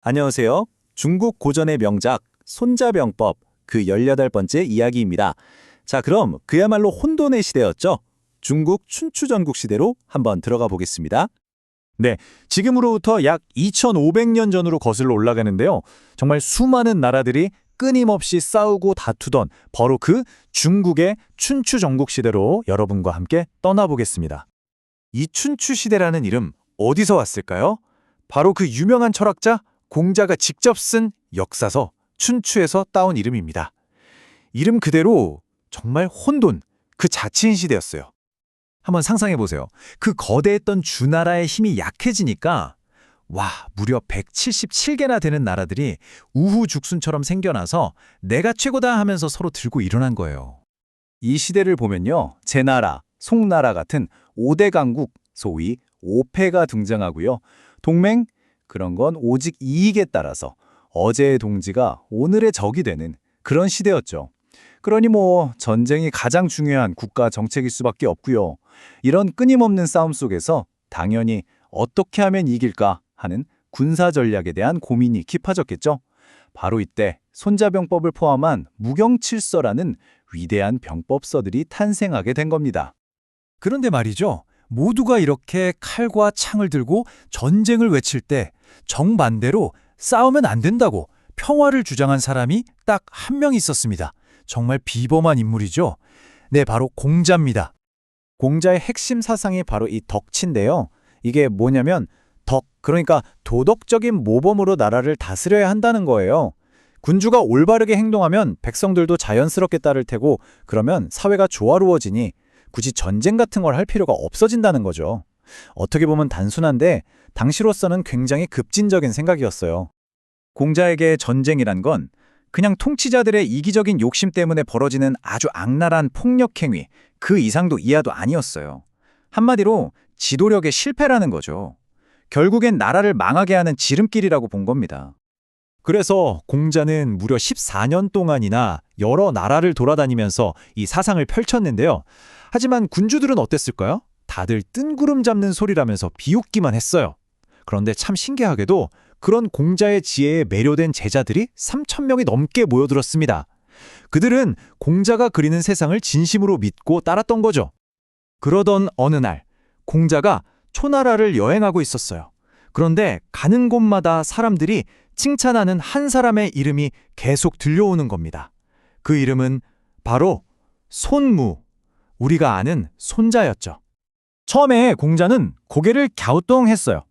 안녕하세요. 중국 고전의 명작 손자병법 그 18번째 이야기입니다. 자, 그럼 그야말로 혼돈의 시대였죠. 중국 춘추전국 시대로 한번 들어가 보겠습니다. 네, 지금으로부터 약 2500년 전으로 거슬러 올라가는데요. 정말 수많은 나라들이 끊임없이 싸우고 다투던 바로 그 중국의 춘추 전국 시대로 여러분과 함께 떠나보겠습니다. 이 춘추 시대라는 이름 어디서 왔을까요? 바로 그 유명한 철학자 공자가 직접 쓴 역사서 춘추에서 따온 이름입니다. 이름 그대로 정말 혼돈, 그 자체인 시대였어요. 한번 상상해 보세요. 그 거대했던 주나라의 힘이 약해지니까 무려 177개나 되는 나라들이 우후죽순처럼 생겨나서 내가 최고다 하면서 서로 들고 일어난 거예요. 이 시대를 보면요. 제나라, 송나라 같은 5대 강국, 소위 5패가 등장하고요. 동맹, 그런 건 오직 이익에 따라서 어제의 동지가 오늘의 적이 되는 그런 시대였죠. 그러니 전쟁이 가장 중요한 국가 정책일 수밖에 없고요. 이런 끊임없는 싸움 속에서 당연히 어떻게 하면 이길까 하는 군사 전략에 대한 고민이 깊어졌겠죠. 바로 이때 손자병법을 포함한 무경칠서라는 위대한 병법서들이 탄생하게 된 겁니다. 그런데 말이죠. 모두가 이렇게 칼과 창을 들고 전쟁을 외칠 때 정반대로 싸우면 안 된다고 평화를 주장한 사람이 딱 한 명 있었습니다. 정말 비범한 인물이죠. 네, 바로 공자입니다. 공자의 핵심 사상이 바로 이 덕치인데요. 이게 뭐냐면 그러니까 도덕적인 모범으로 나라를 다스려야 한다는 거예요. 군주가 올바르게 행동하면 백성들도 자연스럽게 따를 테고 그러면 사회가 조화로워지니 굳이 전쟁 같은 걸 할 필요가 없어진다는 거죠. 어떻게 보면 단순한데 당시로서는 굉장히 급진적인 생각이었어요. 공자에게 전쟁이란 건 그냥 통치자들의 이기적인 욕심 때문에 벌어지는 아주 악랄한 폭력 행위, 그 이상도 이하도 아니었어요. 한마디로 지도력의 실패라는 거죠. 결국엔 나라를 망하게 하는 지름길이라고 본 겁니다. 그래서 공자는 무려 14년 동안이나 여러 나라를 돌아다니면서 이 사상을 펼쳤는데요. 하지만 군주들은 어땠을까요? 다들 뜬구름 잡는 소리라면서 비웃기만 했어요. 그런데 참 신기하게도 그런 공자의 지혜에 매료된 제자들이 3,000명이 넘게 모여들었습니다. 그들은 공자가 그리는 세상을 진심으로 믿고 따랐던 거죠. 그러던 어느 날 공자가 초나라를 여행하고 있었어요. 그런데 가는 곳마다 사람들이 칭찬하는 한 사람의 이름이 계속 들려오는 겁니다. 그 이름은 바로 손무, 우리가 아는 손자였죠. 처음에 공자는 고개를 갸우뚱했어요.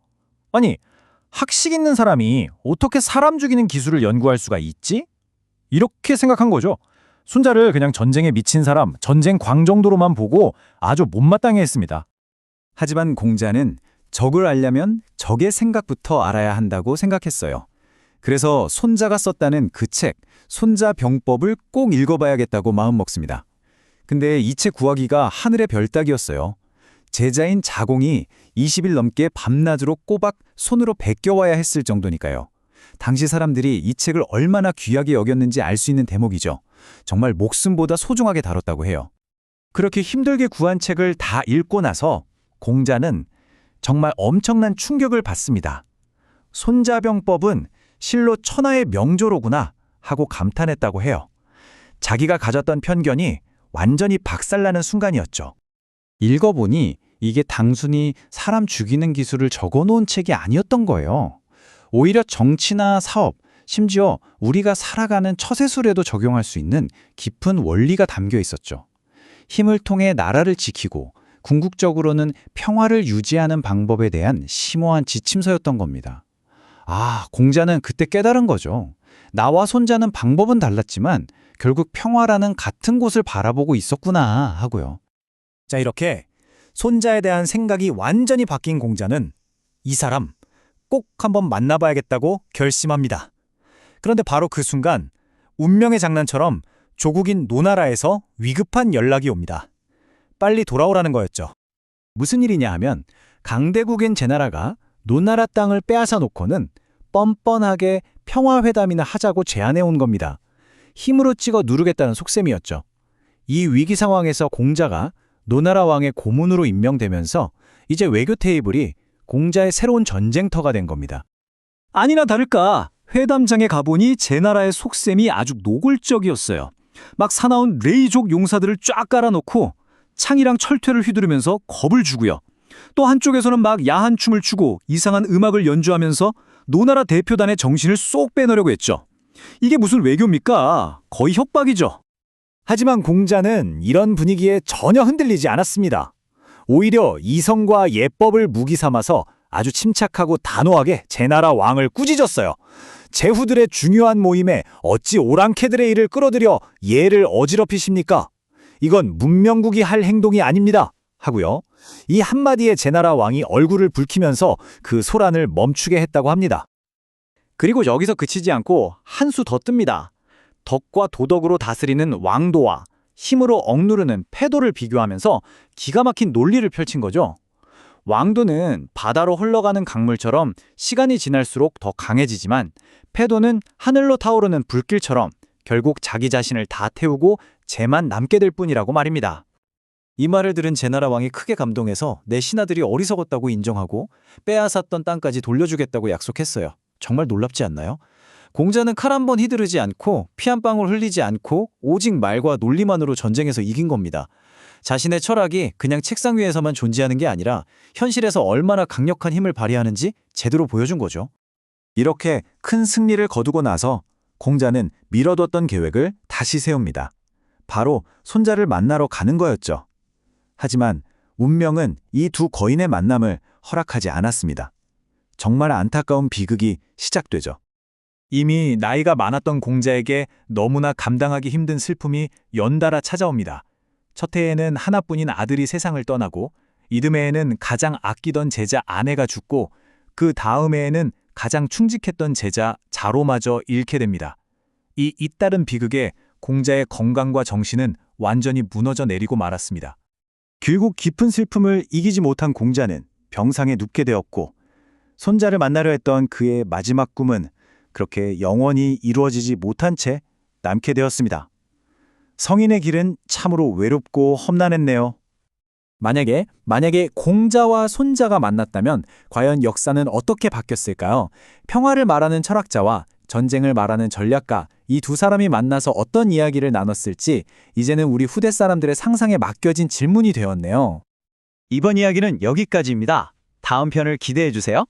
아니, 학식 있는 사람이 어떻게 사람 죽이는 기술을 연구할 수가 있지? 이렇게 생각한 거죠. 손자를 그냥 전쟁에 미친 사람, 전쟁 광 정도로만 보고 아주 못마땅해 했습니다. 하지만 공자는 적을 알려면 적의 생각부터 알아야 한다고 생각했어요. 그래서 손자가 썼다는 그 책, 손자병법을 꼭 읽어봐야겠다고 마음먹습니다. 근데 이 책 구하기가 하늘의 별 따기였어요. 제자인 자공이 20일 넘게 밤낮으로 꼬박 손으로 베껴와야 했을 정도니까요. 당시 사람들이 이 책을 얼마나 귀하게 여겼는지 알 수 있는 대목이죠. 정말 목숨보다 소중하게 다뤘다고 해요. 그렇게 힘들게 구한 책을 다 읽고 나서 공자는 정말 엄청난 충격을 받습니다. 손자병법은 실로 천하의 명조로구나 하고 감탄했다고 해요. 자기가 가졌던 편견이 완전히 박살나는 순간이었죠. 읽어보니 이게 단순히 사람 죽이는 기술을 적어놓은 책이 아니었던 거예요. 오히려 정치나 사업, 심지어 우리가 살아가는 처세술에도 적용할 수 있는 깊은 원리가 담겨 있었죠. 힘을 통해 나라를 지키고 궁극적으로는 평화를 유지하는 방법에 대한 심오한 지침서였던 겁니다. 공자는 그때 깨달은 거죠. 나와 손자는 방법은 달랐지만 결국 평화라는 같은 곳을 바라보고 있었구나 하고요. 자, 이렇게 손자에 대한 생각이 완전히 바뀐 공자는 이 사람 꼭 한번 만나봐야겠다고 결심합니다. 그런데 바로 그 순간 운명의 장난처럼 조국인 노나라에서 위급한 연락이 옵니다. 빨리 돌아오라는 거였죠. 무슨 일이냐 하면 강대국인 제나라가 노나라 땅을 빼앗아 놓고는 뻔뻔하게 평화회담이나 하자고 제안해 온 겁니다. 힘으로 찍어 누르겠다는 속셈이었죠. 이 위기 상황에서 공자가 노나라 왕의 고문으로 임명되면서 이제 외교 테이블이 공자의 새로운 전쟁터가 된 겁니다. 아니나 다를까 회담장에 가보니 제 나라의 속셈이 아주 노골적이었어요. 막 사나운 레이족 용사들을 쫙 깔아놓고 창이랑 철퇴를 휘두르면서 겁을 주고요. 또 한쪽에서는 막 야한 춤을 추고 이상한 음악을 연주하면서 노나라 대표단의 정신을 쏙 빼놓으려고 했죠. 이게 무슨 외교입니까? 거의 협박이죠. 하지만 공자는 이런 분위기에 전혀 흔들리지 않았습니다. 오히려 이성과 예법을 무기 삼아서 아주 침착하고 단호하게 제나라 왕을 꾸짖었어요. 제후들의 중요한 모임에 어찌 오랑캐들의 일을 끌어들여 예를 어지럽히십니까? 이건 문명국이 할 행동이 아닙니다. 하고요. 이 한마디에 제나라 왕이 얼굴을 붉히면서 그 소란을 멈추게 했다고 합니다. 그리고 여기서 그치지 않고 한 수 더 뜹니다. 덕과 도덕으로 다스리는 왕도와 힘으로 억누르는 패도를 비교하면서 기가 막힌 논리를 펼친 거죠. 왕도는 바다로 흘러가는 강물처럼 시간이 지날수록 더 강해지지만 패도는 하늘로 타오르는 불길처럼 결국 자기 자신을 다 태우고 재만 남게 될 뿐이라고 말입니다. 이 말을 들은 제나라 왕이 크게 감동해서 내 신하들이 어리석었다고 인정하고 빼앗았던 땅까지 돌려주겠다고 약속했어요. 정말 놀랍지 않나요? 공자는 칼 한 번 휘두르지 않고 피 한 방울 흘리지 않고 오직 말과 논리만으로 전쟁에서 이긴 겁니다. 자신의 철학이 그냥 책상 위에서만 존재하는 게 아니라 현실에서 얼마나 강력한 힘을 발휘하는지 제대로 보여준 거죠. 이렇게 큰 승리를 거두고 나서 공자는 미뤄뒀던 계획을 다시 세웁니다. 바로 손자를 만나러 가는 거였죠. 하지만 운명은 이 두 거인의 만남을 허락하지 않았습니다. 정말 안타까운 비극이 시작되죠. 이미 나이가 많았던 공자에게 너무나 감당하기 힘든 슬픔이 연달아 찾아옵니다. 첫 해에는 하나뿐인 아들이 세상을 떠나고, 이듬해에는 가장 아끼던 제자 아내가 죽고, 그 다음 해에는 가장 충직했던 제자 자로마저 잃게 됩니다. 이 잇따른 비극에 공자의 건강과 정신은 완전히 무너져 내리고 말았습니다. 결국 깊은 슬픔을 이기지 못한 공자는 병상에 눕게 되었고, 손자를 만나려 했던 그의 마지막 꿈은 그렇게 영원히 이루어지지 못한 채 남게 되었습니다. 성인의 길은 참으로 외롭고 험난했네요. 만약에 공자와 손자가 만났다면 과연 역사는 어떻게 바뀌었을까요? 평화를 말하는 철학자와 전쟁을 말하는 전략가, 이 두 사람이 만나서 어떤 이야기를 나눴을지 이제는 우리 후대 사람들의 상상에 맡겨진 질문이 되었네요. 이번 이야기는 여기까지입니다. 다음 편을 기대해 주세요.